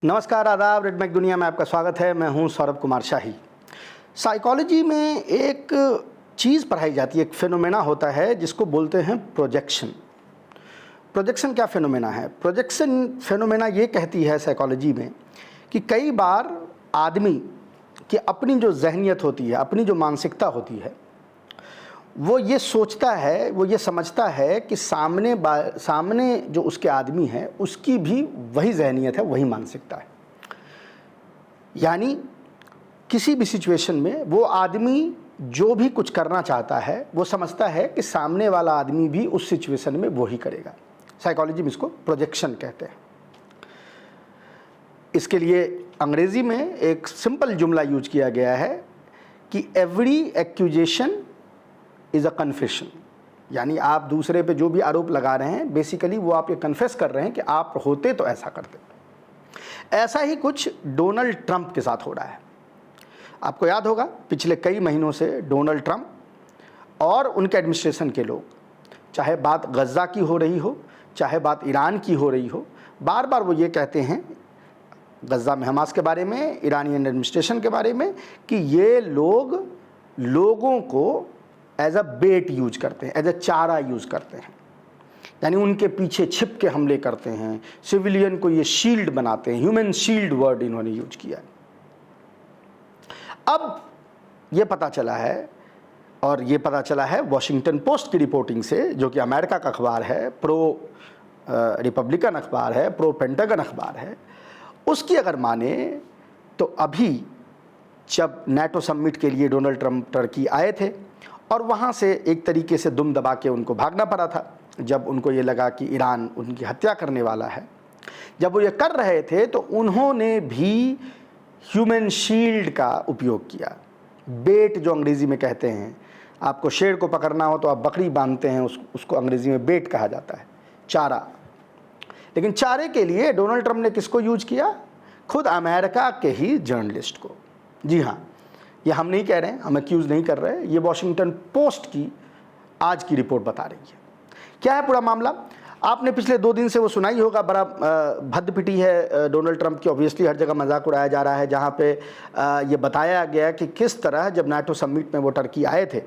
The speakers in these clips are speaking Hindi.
नमस्कार, आदाब। रेड मैक दुनिया में आपका स्वागत है। मैं हूं सौरभ कुमार शाही। साइकोलॉजी में एक चीज़ पढ़ाई जाती है, एक फिनोमेना होता है जिसको बोलते हैं प्रोजेक्शन। प्रोजेक्शन क्या फिनोमेना है? प्रोजेक्शन फिनोमेना ये कहती है साइकोलॉजी में कि कई बार आदमी की अपनी जो जहनियत होती है, अपनी जो मानसिकता होती है, वो ये सोचता है, वो ये समझता है कि सामने जो उसके आदमी है उसकी भी वही जहनियत है, वही मानसिकता है। यानी किसी भी सिचुएशन में वो आदमी जो भी कुछ करना चाहता है वो समझता है कि सामने वाला आदमी भी उस सिचुएशन में वो ही करेगा। साइकोलॉजी में इसको प्रोजेक्शन कहते हैं। इसके लिए अंग्रेज़ी में एक सिंपल जुमला यूज किया गया है कि every accusation is a confession. यानी आप दूसरे पे जो भी आरोप लगा रहे हैं, बेसिकली वो आप ये कन्फेस कर रहे हैं कि आप होते तो ऐसा करते। ऐसा ही कुछ डोनाल्ड ट्रंप के साथ हो रहा है। आपको याद होगा, पिछले कई महीनों से डोनाल्ड ट्रंप और उनके एडमिनिस्ट्रेशन के लोग, चाहे बात गज़ा की हो रही हो, चाहे बात ईरान की हो रही हो, बार बार वो ये कहते हैं गज़ा में हमास के बारे में, ईरानियन एडमिनिस्ट्रेशन के बारे में, कि ये लोगों को एज अ बेट यूज करते हैं, एज अ चारा यूज करते हैं। यानी उनके पीछे छिप के हमले करते हैं, सिविलियन को ये शील्ड बनाते हैं। ह्यूमन शील्ड वर्ड इन्होंने यूज किया। अब ये पता चला है, और ये पता चला है वॉशिंगटन पोस्ट की रिपोर्टिंग से, जो कि अमेरिका का अखबार है, प्रो रिपब्लिकन अखबार है, प्रो पेंटागन अखबार है, उसकी अगर माने तो अभी जब नाटो समिट के लिए डोनाल्ड ट्रंप टर्की आए थे और वहाँ से एक तरीके से दुम दबा के उनको भागना पड़ा था, जब उनको ये लगा कि ईरान उनकी हत्या करने वाला है। जब वो ये कर रहे थे तो उन्होंने भी ह्यूमन शील्ड का उपयोग किया। बेट जो अंग्रेज़ी में कहते हैं, आपको शेर को पकड़ना हो तो आप बकरी बांधते हैं, उसको अंग्रेज़ी में बेट कहा जाता है, चारा। लेकिन चारे के लिए डोनाल्ड ट्रंप ने किसको यूज किया? खुद अमेरिका के ही जर्नलिस्ट को। जी हाँ, ये हम नहीं कह रहे हैं, हम एक्यूज़ नहीं कर रहे हैं, ये वॉशिंगटन पोस्ट की आज की रिपोर्ट बता रही है। क्या है पूरा मामला? आपने पिछले 2 दिन से वो सुनाई होगा, बड़ा भद्द पिटी है डोनाल्ड ट्रंप की। ऑब्वियसली हर जगह मजाक उड़ाया जा रहा है, जहाँ पे ये बताया गया कि किस तरह जब नाटो समिट में वो टर्की आए थे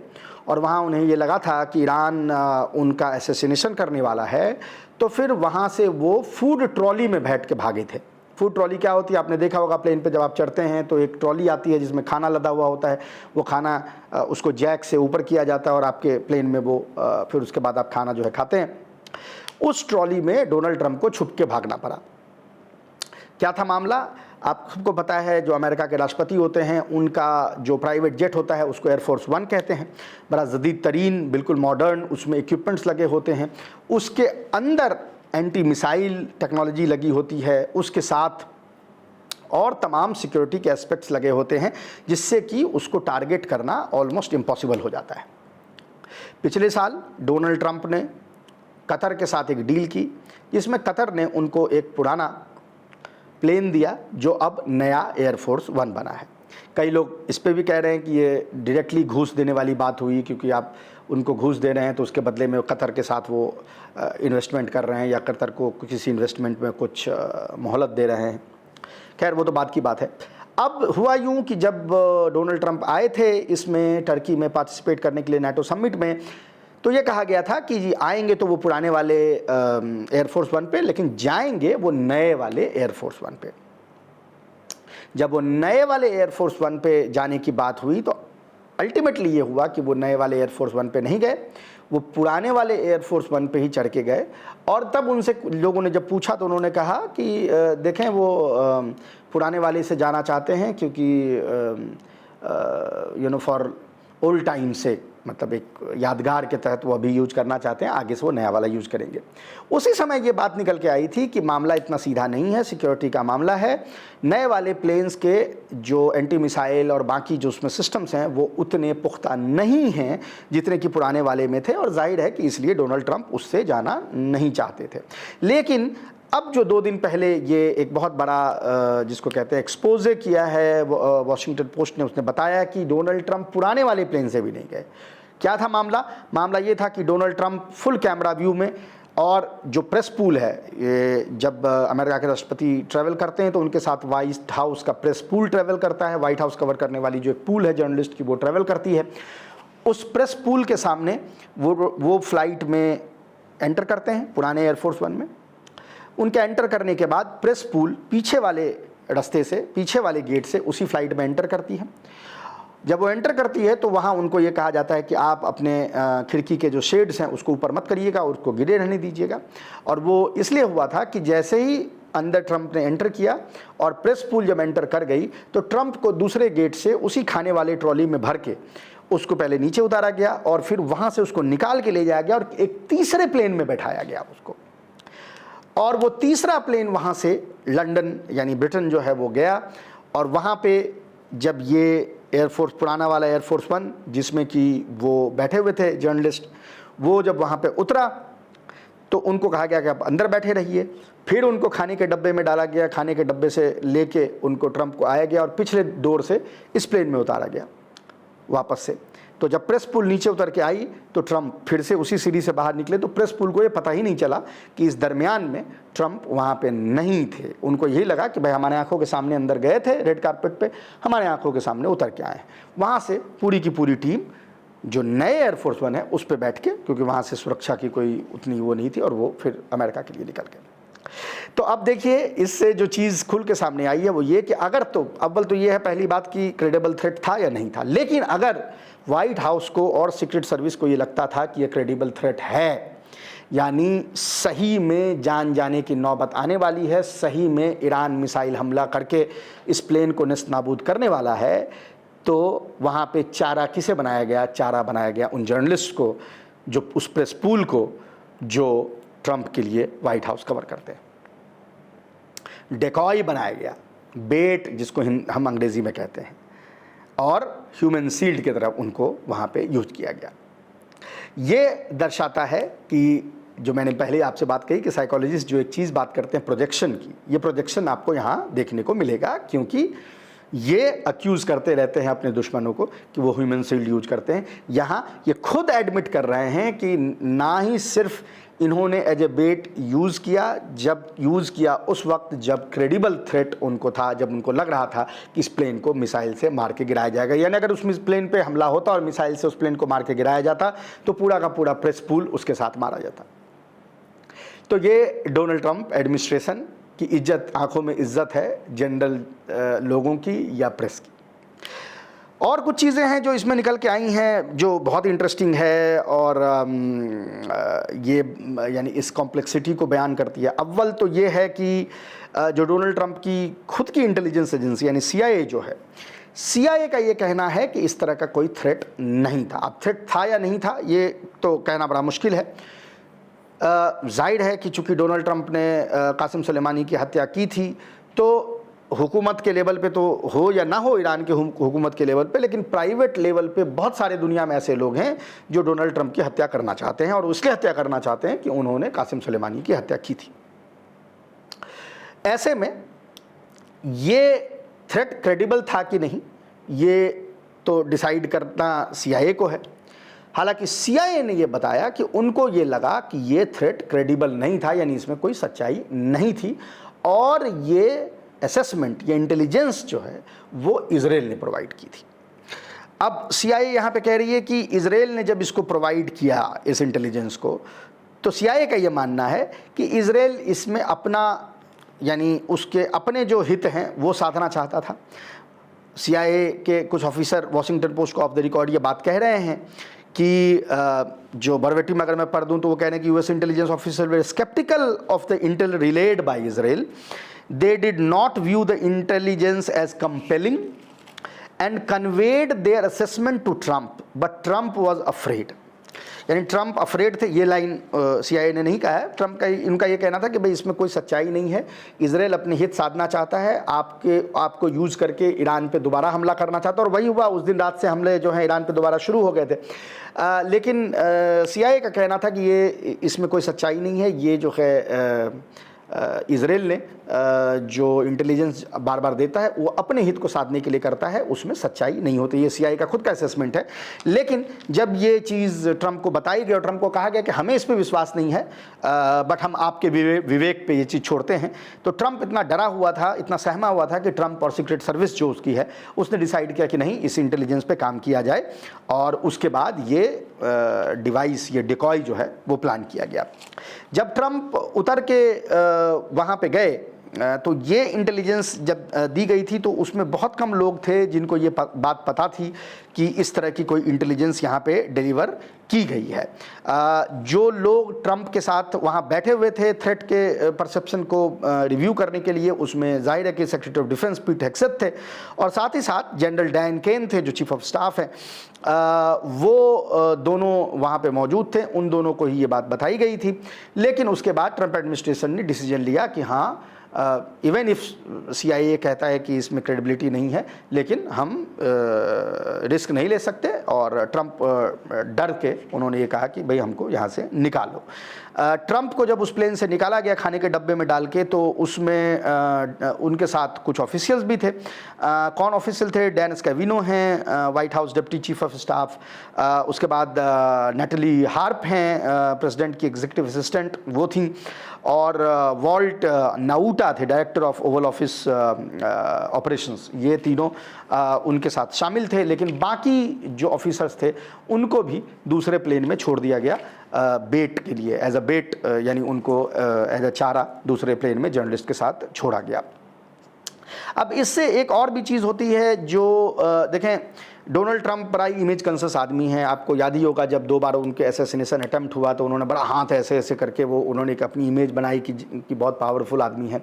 और वहाँ उन्हें ये लगा था कि ईरान उनका असैसिनेशन करने वाला है, तो फिर वहाँ से वो फूड ट्रॉली में बैठ के भागे थे। फूड ट्रॉली क्या होती है आपने देखा होगा, प्लेन पे जब आप चढ़ते हैं तो एक ट्रॉली आती है जिसमें खाना लदा हुआ होता है। वो खाना उसको जैक से ऊपर किया जाता है और आपके प्लेन में वो फिर उसके बाद आप खाना जो है खाते हैं। उस ट्रॉली में डोनाल्ड ट्रंप को छुप के भागना पड़ा। क्या था मामला? आप सबको पता है, जो अमेरिका के राष्ट्रपति होते हैं उनका जो प्राइवेट जेट होता है उसको एयरफोर्स 1 कहते हैं। बड़ा जदीद तरीन, बिल्कुल मॉडर्न उसमें इक्विपमेंट्स लगे होते हैं। उसके अंदर एंटी मिसाइल टेक्नोलॉजी लगी होती है, उसके साथ और तमाम सिक्योरिटी के एस्पेक्ट्स लगे होते हैं, जिससे कि उसको टारगेट करना ऑलमोस्ट इम्पॉसिबल हो जाता है। पिछले साल डोनाल्ड ट्रंप ने कतर के साथ एक डील की, जिसमें कतर ने उनको एक पुराना प्लेन दिया जो अब नया एयरफोर्स 1 बना है। कई लोग इस पे भी कह रहे हैं कि ये डायरेक्टली घूस देने वाली बात हुई, क्योंकि आप उनको घूस दे रहे हैं तो उसके बदले में कतर के साथ वो इन्वेस्टमेंट कर रहे हैं या कतर को किसी इन्वेस्टमेंट में कुछ मोहलत दे रहे हैं। खैर, वो तो बात की बात है। अब हुआ यूँ कि जब डोनाल्ड ट्रंप आए थे इसमें टर्की में पार्टिसिपेट करने के लिए नाटो समिट में, तो ये कहा गया था कि आएंगे तो वो पुराने वाले एयरफोर्स 1 पे, लेकिन जाएंगे वो नए वाले एयरफोर्स 1 पे। जब वो नए वाले एयरफोर्स 1 पे जाने की बात हुई तो अल्टीमेटली ये हुआ कि वो नए वाले एयरफोर्स 1 पे नहीं गए, वो पुराने वाले एयरफोर्स 1 पे ही चढ़ के गए। और तब उनसे लोगों ने जब पूछा तो उन्होंने कहा कि देखें, वो पुराने वाले से जाना चाहते हैं क्योंकि फॉर ओल्ड टाइम से, मतलब एक यादगार के तहत वो अभी यूज करना चाहते हैं, आगे से वो नया वाला यूज करेंगे। उसी समय ये बात निकल के आई थी कि मामला इतना सीधा नहीं है, सिक्योरिटी का मामला है। नए वाले प्लेन्स के जो एंटी मिसाइल और बाकी जो उसमें सिस्टम्स हैं वो उतने पुख्ता नहीं हैं जितने कि पुराने वाले में थे, और जाहिर है कि इसलिए डोनाल्ड ट्रंप उससे जाना नहीं चाहते थे। लेकिन अब जो 2 दिन पहले ये एक बहुत बड़ा जिसको कहते हैं एक्सपोजे किया है वॉशिंगटन पोस्ट ने, उसने बताया कि डोनाल्ड ट्रंप पुराने वाले प्लेन से भी नहीं गए। क्या था मामला? मामला ये था कि Donald Trump full camera view में और जो प्रेस पूल है, ये जब अमेरिका के राष्ट्रपति ट्रैवल करते हैं तो उनके साथ व्हाइट हाउस का प्रेस पूल ट्रैवल करता है। व्हाइट हाउस कवर करने वाली जो एक पूल है जर्नलिस्ट की, वो ट्रैवल करती है। उस प्रेस पूल के सामने वो फ्लाइट में एंटर करते हैं, पुराने एयरफोर्स वन में। उनके एंटर करने के बाद प्रेस पूल पीछे वाले रास्ते से, पीछे वाले गेट से उसी फ्लाइट में एंटर करती है। जब वो एंटर करती है तो वहाँ उनको ये कहा जाता है कि आप अपने खिड़की के जो शेड्स हैं उसको ऊपर मत करिएगा, उसको गिरे रहने दीजिएगा। और वो इसलिए हुआ था कि जैसे ही अंदर ट्रंप ने एंटर किया और प्रेस पूल जब एंटर कर गई तो ट्रंप को दूसरे गेट से उसी खाने वाले ट्रॉली में भर के उसको पहले नीचे उतारा गया और फिर वहाँ से उसको निकाल के ले जाया गया और एक तीसरे प्लेन में बैठाया गया उसको। और वो तीसरा प्लेन वहाँ से लंदन यानी ब्रिटेन जो है वो गया। और वहाँ पे जब ये एयरफोर्स, पुराना वाला एयरफोर्स वन जिसमें कि वो बैठे हुए थे जर्नलिस्ट, वो जब वहाँ पे उतरा तो उनको कहा गया कि आप अंदर बैठे रहिए। फिर उनको खाने के डब्बे में डाला गया, खाने के डब्बे से लेके उनको ट्रंप को आया गया और पिछले डोर से इस प्लेन में उतारा गया वापस से। तो जब प्रेस पूल नीचे उतर के आई तो ट्रंप फिर से उसी सीढ़ी से बाहर निकले। तो प्रेस पूल को ये पता ही नहीं चला कि इस दरमियान में ट्रंप वहाँ पे नहीं थे। उनको यही लगा कि भाई हमारे आंखों के सामने अंदर गए थे रेड कारपेट पे, हमारे आंखों के सामने उतर के आए हैं। वहाँ से पूरी की पूरी टीम जो नए एयरफोर्स वन है उस पर बैठ के, क्योंकि वहाँ से सुरक्षा की कोई उतनी वो नहीं थी, और वो फिर अमेरिका के लिए निकल गए। तो अब देखिए इससे जो चीज़ खुल के सामने आई है वो ये कि अगर, तो अव्वल तो ये है पहली बात कि क्रेडिबल थ्रेट था या नहीं था। लेकिन अगर व्हाइट हाउस को और सीक्रेट सर्विस को ये लगता था कि ये क्रेडिबल थ्रेट है, यानी सही में जान जाने की नौबत आने वाली है, सही में ईरान मिसाइल हमला करके इस प्लेन को नेस्त नाबूद करने वाला है, तो वहाँ पे चारा किसे बनाया गया? चारा बनाया गया उन जर्नलिस्ट को, जो उस प्रेस पूल को जो ट्रंप के लिए व्हाइट हाउस कवर करते हैं। डेकॉय बनाया गया, बेट जिसको हम अंग्रेजी में कहते हैं, और ह्यूमन सील्ड की तरफ उनको वहाँ पे यूज किया गया। ये दर्शाता है कि जो मैंने पहले आपसे बात कही कि साइकोलॉजिस्ट जो एक चीज़ बात करते हैं प्रोजेक्शन की, ये प्रोजेक्शन आपको यहाँ देखने को मिलेगा, क्योंकि ये अक्यूज़ करते रहते हैं अपने दुश्मनों को कि वो ह्यूमन सील्ड यूज करते हैं। यहाँ ये खुद एडमिट कर रहे हैं कि ना ही सिर्फ इन्होंने एज ए बेट यूज़ किया, जब यूज़ किया उस वक्त जब क्रेडिबल थ्रेट उनको था, जब उनको लग रहा था कि इस प्लेन को मिसाइल से मार के गिराया जाएगा, यानी अगर उस प्लेन पे हमला होता और मिसाइल से उस प्लेन को मार के गिराया जाता तो पूरा का पूरा प्रेस पूल उसके साथ मारा जाता। तो ये डोनाल्ड ट्रंप एडमिनिस्ट्रेशन की इज्जत, आंखों में इज्जत है जनरल लोगों की या प्रेस की। और कुछ चीज़ें हैं जो इसमें निकल के आई हैं जो बहुत इंटरेस्टिंग है और ये यानी इस कॉम्प्लेक्सिटी को बयान करती है। अव्वल तो ये है कि जो डोनाल्ड ट्रंप की खुद की इंटेलिजेंस एजेंसी यानी CIA जो है, CIA का ये कहना है कि इस तरह का कोई थ्रेट नहीं था। अब थ्रेट था या नहीं था ये तो कहना बड़ा मुश्किल है। जाहिर है कि चूँकि डोनाल्ड ट्रंप ने कासिम सुलेमानी की हत्या की थी तो हुकूमत के लेवल पे तो हो या ना हो ईरान के हुकूमत के लेवल पे, लेकिन प्राइवेट लेवल पे बहुत सारे दुनिया में ऐसे लोग हैं जो डोनाल्ड ट्रंप की हत्या करना चाहते हैं, और उसकी हत्या करना चाहते हैं कि उन्होंने कासिम सुलेमानी की हत्या की थी। ऐसे में ये थ्रेट क्रेडिबल था कि नहीं ये तो डिसाइड करना CIA को है। हालांकि CIA ने यह बताया कि उनको ये लगा कि ये थ्रेट क्रेडिबल नहीं था, यानी इसमें कोई सच्चाई नहीं थी, और ये असेसमेंट या इंटेलिजेंस जो है वो इजराइल ने प्रोवाइड की थी। अब CIA यहाँ पे कह रही है कि इजराइल ने जब इसको प्रोवाइड किया इस इंटेलिजेंस को, तो CIA का ये मानना है कि इजराइल इसमें अपना यानी उसके अपने जो हित हैं वो साधना चाहता था। CIA के कुछ ऑफिसर वॉशिंगटन पोस्ट को ऑफ द रिकॉर्ड ये बात कह रहे हैं कि जो वर्बेटिम अगर मैं पढ़ दूँ तो वो कह रहे हैं कि US इंटेलिजेंस ऑफिसर वे skeptical of the intel relayed by Israel. They did not view the intelligence as compelling and conveyed their assessment to Trump, but Trump was afraid. यानी ट्रंप अफ्रेड थे, ये लाइन CIA ने नहीं कहा है। ट्रंप का इनका ये कहना था कि भाई इसमें कोई सच्चाई नहीं है, इजराइल अपने हित साधना चाहता है, आपको यूज़ करके ईरान पे दोबारा हमला करना चाहता है, और वही हुआ। उस दिन रात से हमले जो हैं ईरान पे दोबारा शुरू हो गए थे। लेकिन CIA का कहना था कि ये इसमें कोई सच्चाई नहीं है, ये जो है इजराइल ने जो इंटेलिजेंस बार बार देता है वो अपने हित को साधने के लिए करता है, उसमें सच्चाई नहीं होती। ये CIA का खुद का असेसमेंट है। लेकिन जब ये चीज़ ट्रंप को बताई गई और ट्रंप को कहा गया कि हमें इस पर विश्वास नहीं है, बट हम आपके विवेक पे ये चीज़ छोड़ते हैं, तो ट्रंप इतना डरा हुआ था, इतना सहमा हुआ था कि ट्रंप और सीक्रेट सर्विस जो उसकी है उसने डिसाइड किया कि नहीं, इस इंटेलिजेंस पे काम किया जाए। और उसके बाद ये डिवाइस, ये डिकॉय जो है वो प्लान किया गया। जब ट्रंप उतर के वहाँ पे गए तो ये इंटेलिजेंस जब दी गई थी तो उसमें बहुत कम लोग थे जिनको ये बात पता थी कि इस तरह की कोई इंटेलिजेंस यहाँ पे डिलीवर की गई है। जो लोग ट्रंप के साथ वहाँ बैठे हुए थे थ्रेट के परसेप्शन को रिव्यू करने के लिए, उसमें जाहिर है कि सेक्रेटरी ऑफ डिफेंस पीट हेग्सेथ थे और साथ ही साथ जनरल डैन केन थे जो चीफ ऑफ स्टाफ हैं। वो दोनों वहाँ पे मौजूद थे, उन दोनों को ही ये बात बताई गई थी। लेकिन उसके बाद ट्रंप एडमिनिस्ट्रेशन ने डिसीजन लिया कि हाँ, इवन इफ CIA कहता है कि इसमें क्रेडिबिलिटी नहीं है, लेकिन हम रिस्क नहीं ले सकते। और ट्रंप डर के उन्होंने ये कहा कि भाई हमको यहाँ से निकालो। ट्रंप को जब उस प्लेन से निकाला गया खाने के डब्बे में डाल के, तो उसमें उनके साथ कुछ ऑफिशियल्स भी थे। कौन ऑफिशियल थे? डैन स्कैविनो हैं, white house deputy chief of staff. उसके बाद नैटली हार्प हैं, प्रेसिडेंट की एग्जीक्यूटिव असिस्टेंट, वो थी। और वॉल्ट नाउटा थे, director of Oval office operations. ये तीनों उनके साथ शामिल थे। लेकिन बाकी जो ऑफिसर्स थे उनको भी दूसरे प्लेन में छोड़ दिया गया बेट के लिए, एज अ बेट, यानी उनको एज अ चारा दूसरे प्लेन में जर्नलिस्ट के साथ छोड़ा गया। अब इससे एक और भी चीज़ होती है जो देखें, डोनाल्ड ट्रंप बड़ा इमेज कॉन्शियस आदमी है। आपको याद ही होगा जब 2 बार उनके असैसिनेशन अटेम्प्ट हुआ तो उन्होंने बड़ा हाथ ऐसे ऐसे करके वो उन्होंने एक अपनी इमेज बनाई कि बहुत पावरफुल आदमी है।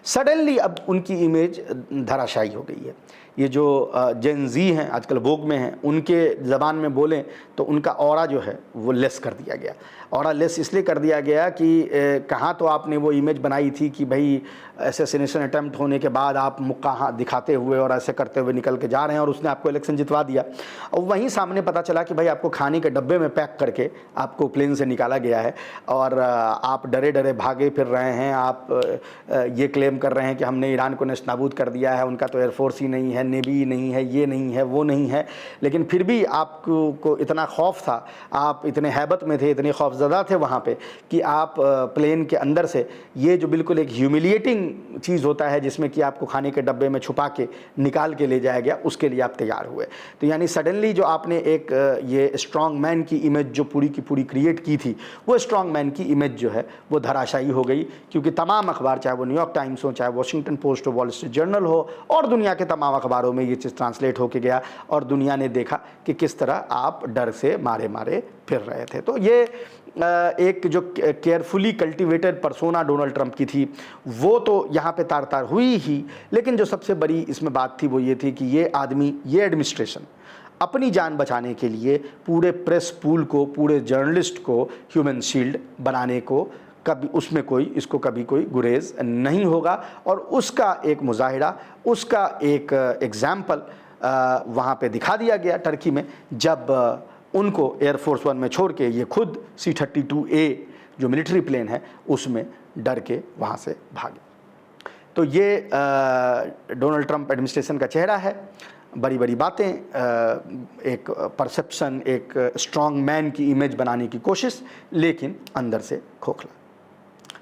सडनली अब उनकी इमेज धराशायी हो गई है। ये जो जेन जी हैं, आजकल वोग में हैं, उनके ज़बान में बोलें तो उनका ऑरा जो है वो लेस कर दिया गया। ऑरा लेस इसलिए कर दिया गया कि कहाँ तो आपने वो इमेज बनाई थी कि भाई असैसिनेशन अटेम्प्ट होने के बाद आप मुक्का हाथ दिखाते हुए और ऐसे करते हुए निकल के जा रहे हैं और उसने आपको इलेक्शन जितवा दिया। और वहीं सामने पता चला कि भाई आपको खाने के डब्बे में पैक करके आपको प्लेन से निकाला गया है और आप डरे डरे भागे फिर रहे हैं। आप ये क्लेम कर रहे हैं कि हमने ईरान को नेस्तनाबूद कर दिया है, उनका तो एयरफोर्स ही नहीं है, नेवी नहीं है, ये नहीं है, वो नहीं है। लेकिन फिर भी आपको इतना खौफ था, आप इतने हैबत में थे, इतने खौफज़दा थे वहाँ पे कि आप प्लेन के अंदर से ये जो बिल्कुल एक ह्यूमिलिएटिंग चीज़ होता है जिसमें कि आपको खाने के डब्बे में छुपा के निकाल के ले जाया गया, उसके लिए आप तैयार हुए। तो यानी सडनली जो आपने एक ये स्ट्रॉन्ग मैन की इमेज जो पूरी की पूरी क्रिएट की थी, वो स्ट्रॉन्ग मैन की इमेज जो है वो धराशायी हो गई। क्योंकि तमाम अखबार, चाहे वो न्यूयॉर्क टाइम्स हो, चाहे वॉशिंगटन पोस्ट हो, वॉल स्ट्रीट जर्नल हो, और दुनिया के तमाम अखबारों में ये चीज़ ट्रांसलेट होके गया और दुनिया ने देखा कि किस तरह आप डर से मारे मारे फिर रहे थे। तो ये एक जो carefully cultivated persona Donald Trump की थी वो तो यहाँ पे तार तार हुई ही। लेकिन जो सबसे बड़ी इसमें बात थी वो ये थी कि ये आदमी, ये एडमिनिस्ट्रेशन अपनी जान बचाने के लिए पूरे प्रेस पूल को, पूरे जर्नलिस्ट को ह्यूमन शील्ड बनाने को कभी उसमें इसको कभी कोई गुरेज नहीं होगा। और उसका एक मुजाहिरा, उसका एक एग्जाम्पल वहाँ पे दिखा दिया गया टर्की में, जब उनको एयरफोर्स 1 में छोड़ के ये खुद C-32A जो मिलिट्री प्लेन है उसमें डर के वहाँ से भागे। तो ये डोनाल्ड ट्रंप एडमिनिस्ट्रेशन का चेहरा है। बड़ी बड़ी बातें, एक परसेप्शन, एक स्ट्रॉन्ग मैन की इमेज बनाने की कोशिश, लेकिन अंदर से खोखला।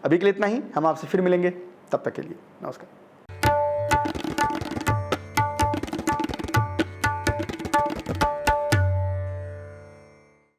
अभी के लिए इतना ही, हम आपसे फिर मिलेंगे, तब तक के लिए नमस्कार।